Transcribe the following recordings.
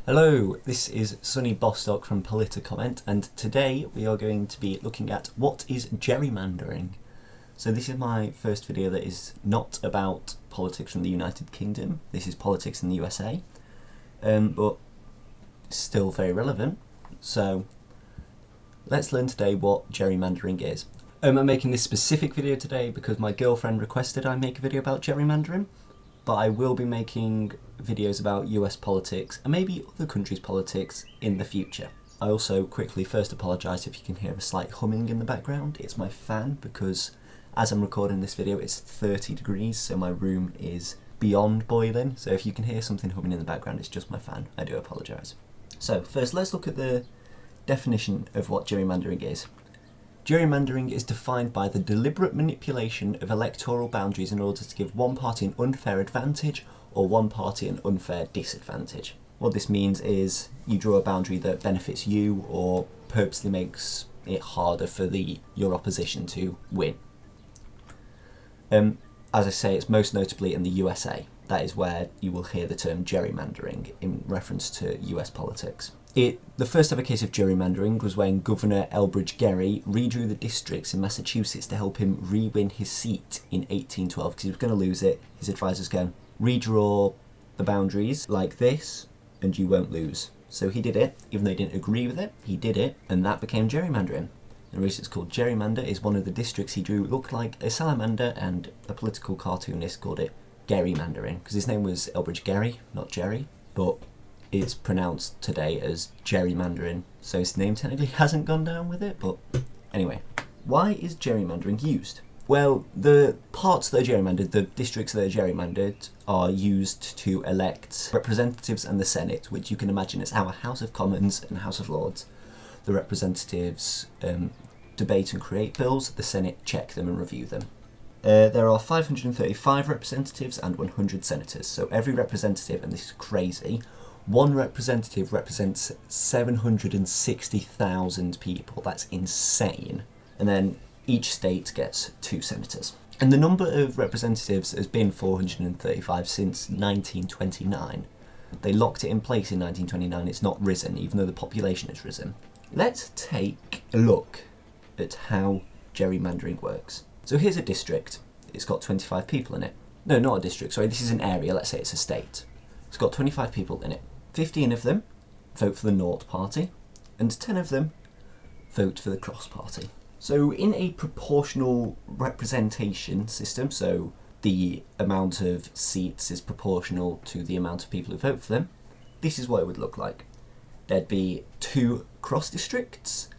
Hello, this is Sonny Bostock from Politicomment, and today we are going to be looking at what is gerrymandering. So this is my first video that is not about politics from the United Kingdom. This is politics in the USA, but still very relevant. So let's learn today what gerrymandering is. I'm making this specific video today because my girlfriend requested I make a video about gerrymandering, but I will be making videos about US politics and maybe other countries' politics in the future. I also quickly first apologise if you can hear a slight humming in the background. It's my fan because as I'm recording this video it's 30 degrees, so my room is beyond boiling. So if you can hear something humming in the background, it's just my fan. I do apologise. So first let's look at the definition of what gerrymandering is. Gerrymandering is defined by the deliberate manipulation of electoral boundaries in order to give one party an unfair advantage or one party an unfair disadvantage. What this means is you draw a boundary that benefits you or purposely makes it harder for your opposition to win. As I say, it's most notably in the USA. That is where you will hear the term gerrymandering in reference to US politics. The first ever case of gerrymandering was when Governor Elbridge Gerry redrew the districts in Massachusetts to help him re-win his seat in 1812 because he was going to lose it. His advisors go, redraw the boundaries like this and you won't lose. So he did it, even though he didn't agree with it, he did it, and that became gerrymandering. The reason it's called gerrymander is one of the districts he drew looked like a salamander, and a political cartoonist called it gerrymandering because his name was Elbridge Gerry, not Jerry, but it's pronounced today as gerrymandering, so his name technically hasn't gone down with it. But anyway, why is gerrymandering used? Well, the parts that are gerrymandered, the districts that are gerrymandered, are used to elect representatives and the Senate, which you can imagine is our House of Commons and House of Lords. The representatives debate and create bills, the Senate check them and review them. There are 535 representatives and 100 senators, so every representative, and this is crazy, one representative represents 760,000 people. That's insane. And then each state gets 2 senators. And the number of representatives has been 435 since 1929. They locked it in place in 1929. It's not risen, even though the population has risen. Let's take a look at how gerrymandering works. So here's a district. It's got 25 people in it. No, not a district, sorry, this is an area. Let's say it's a state. It's got 25 people in it. 15 of them vote for the Naught Party, and 10 of them vote for the Cross Party. So in a proportional representation system, so the amount of seats is proportional to the amount of people who vote for them, this is what it would look like. There'd be 2 cross districts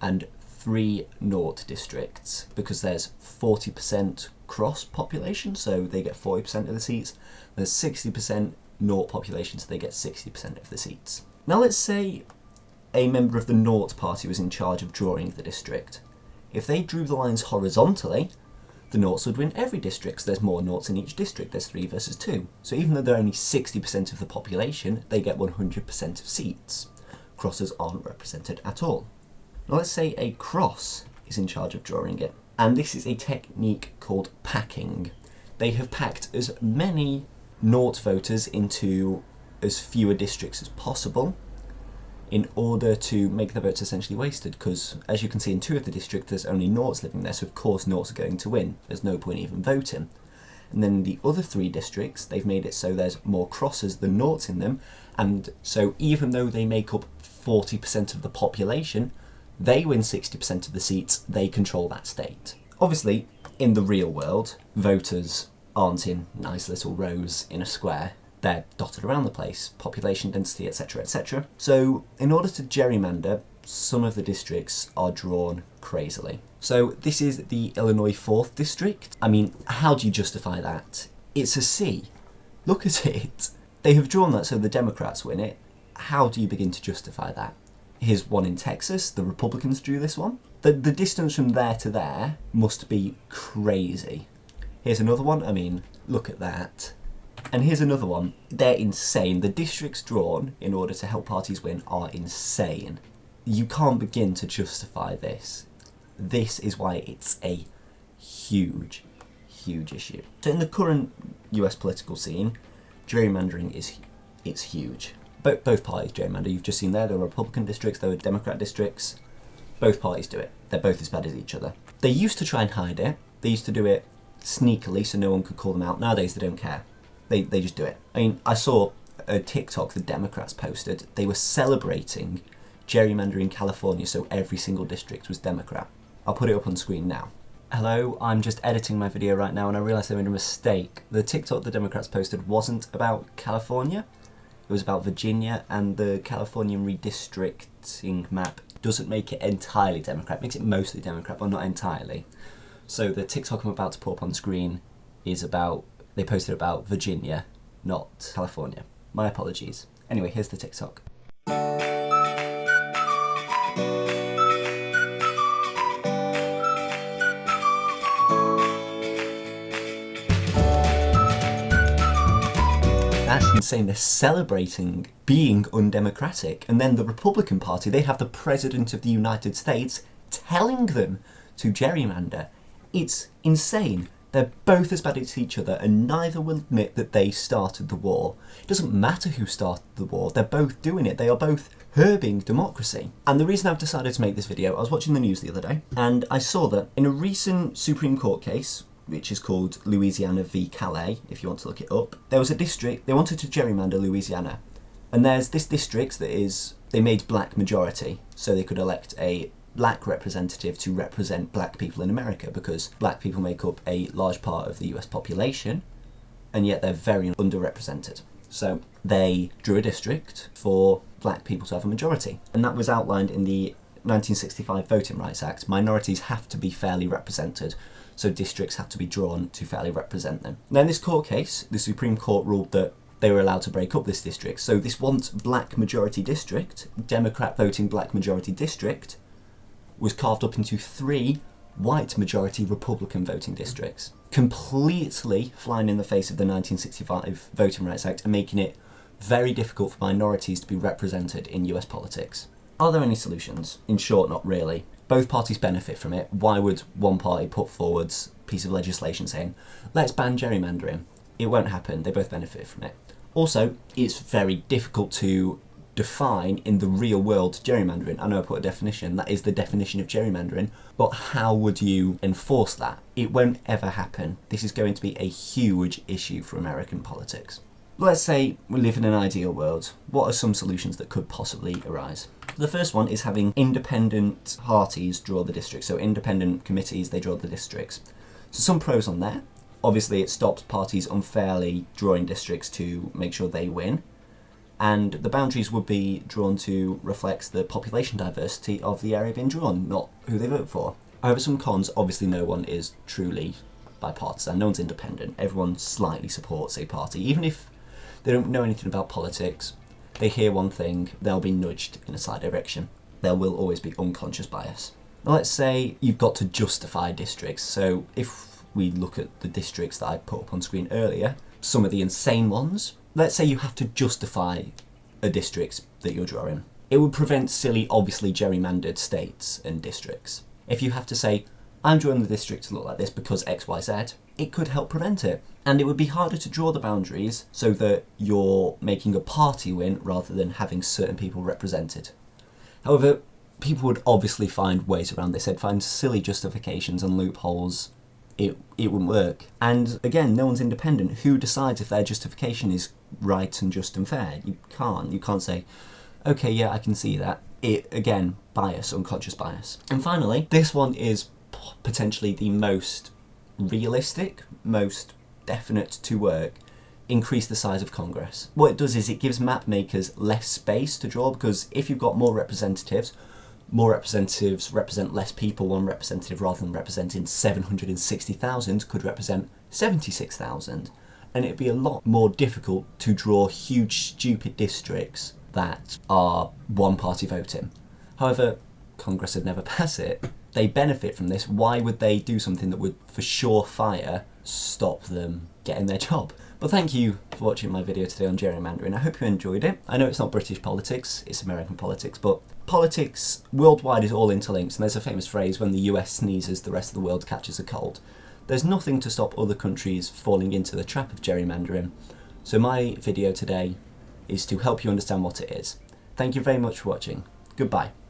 and 3 Naught districts, because there's 40% cross population, so they get 40% of the seats. There's 60% Naught population, so they get 60% of the seats. Now let's say a member of the Naught Party was in charge of drawing the district. If they drew the lines horizontally, the Naughts would win every district, so there's more Naughts in each district, there's 3 versus 2. So even though they're only 60% of the population, they get 100% of seats. Crosses aren't represented at all. Now let's say a cross is in charge of drawing it, and this is a technique called packing. They have packed as many Naught voters into as fewer districts as possible in order to make the votes essentially wasted, because as you can see in 2 of the districts there's only Naughts living there, so of course Naughts are going to win. There's no point even voting. And then in the other 3 districts they've made it so there's more crosses than Naughts in them, and so even though they make up 40% of the population, they win 60% of the seats, they control that state. Obviously, in the real world, voters aren't in nice little rows in a square. They're dotted around the place, population density, etc, etc. So in order to gerrymander, some of the districts are drawn crazily. So this is the Illinois 4th district. I mean, how do you justify that? It's a C. Look at it. They have drawn that so the Democrats win it. How do you begin to justify that? Here's one in Texas. The Republicans drew this one. The distance from there to there must be crazy. Here's another one. I mean, look at that. And here's another one. They're insane. The districts drawn in order to help parties win are insane. You can't begin to justify this. This is why it's a huge, huge issue. So in the current US political scene, gerrymandering it's huge. Both parties gerrymander. You've just seen there were Republican districts, there were Democrat districts. Both parties do it. They're both as bad as each other. They used to try and hide it. They used to do it sneakily so no one could call them out. Nowadays they don't care. They just do it. I mean, I saw a TikTok the Democrats posted. They were celebrating gerrymandering California so every single district was Democrat. I'll put it up on screen now. Hello, I'm just editing my video right now and I realised I made a mistake. The TikTok the Democrats posted wasn't about California. It was about Virginia, and the Californian redistricting map doesn't make it entirely Democrat. It makes it mostly Democrat, but not entirely. So the TikTok I'm about to put up on screen is about, they posted about Virginia, not California. My apologies. Anyway, here's the TikTok. That's insane. They're celebrating being undemocratic, and then the Republican Party, they have the President of the United States telling them to gerrymander. It's insane. They're both as bad as each other, and neither will admit that they started the war. It doesn't matter who started the war, they're both doing it. They are both herbing democracy. And the reason I've decided to make this video, I was watching the news the other day, and I saw that in a recent Supreme Court case, which is called Louisiana v. Calais, if you want to look it up, there was a district, they wanted to gerrymander Louisiana. And there's this district that is, they made black majority, so they could elect a black representative to represent black people in America, because black people make up a large part of the US population, and yet they're very underrepresented. So they drew a district for black people to have a majority. And that was outlined in the 1965 Voting Rights Act. Minorities have to be fairly represented, so districts have to be drawn to fairly represent them. Now in this court case, the Supreme Court ruled that they were allowed to break up this district. So this once black majority district, Democrat voting black majority district, was carved up into 3 white majority Republican voting districts, completely flying in the face of the 1965 Voting Rights Act and making it very difficult for minorities to be represented in US politics. Are there any solutions? In short, not really. Both parties benefit from it. Why would one party put forward a piece of legislation saying, let's ban gerrymandering? It won't happen. They both benefit from it. Also, it's very difficult to define in the real world gerrymandering. I know I put a definition, that is the definition of gerrymandering, but how would you enforce that? It won't ever happen. This is going to be a huge issue for American politics. Let's say we live in an ideal world. What are some solutions that could possibly arise? The first one is having independent parties draw the districts. So independent committees, they draw the districts. So some pros on there. Obviously it stops parties unfairly drawing districts to make sure they win. And the boundaries would be drawn to reflect the population diversity of the area being drawn, not who they vote for. However, some cons, obviously no one is truly bipartisan, no one's independent. Everyone slightly supports a party. Even if they don't know anything about politics, they hear one thing, they'll be nudged in a slight direction. There will always be unconscious bias. Now let's say you've got to justify districts. So if we look at the districts that I put up on screen earlier, some of the insane ones, let's say you have to justify a district that you're drawing. It would prevent silly, obviously gerrymandered states and districts. If you have to say, I'm drawing the district to look like this because X, Y, Z, it could help prevent it. And it would be harder to draw the boundaries so that you're making a party win rather than having certain people represented. However, people would obviously find ways around this. They'd find silly justifications and loopholes. It wouldn't work. And again, no one's independent. Who decides if their justification is right and just and fair? You can't say, okay, yeah, I can see that. Again, bias, unconscious bias. And finally, this one is potentially the most realistic, most definite to work. Increase the size of Congress. What it does is it gives map makers less space to draw, because if you've got more representatives represent less people. One representative, rather than representing 760,000, could represent 76,000. And it'd be a lot more difficult to draw huge, stupid districts that are one party voting. However, Congress would never pass it. They benefit from this. Why would they do something that would, for sure fire, stop them getting their job? But thank you for watching my video today on gerrymandering. I hope you enjoyed it. I know it's not British politics, it's American politics, but politics worldwide is all interlinked, and there's a famous phrase, when the US sneezes, the rest of the world catches a cold. There's nothing to stop other countries falling into the trap of gerrymandering. So my video today is to help you understand what it is. Thank you very much for watching. Goodbye.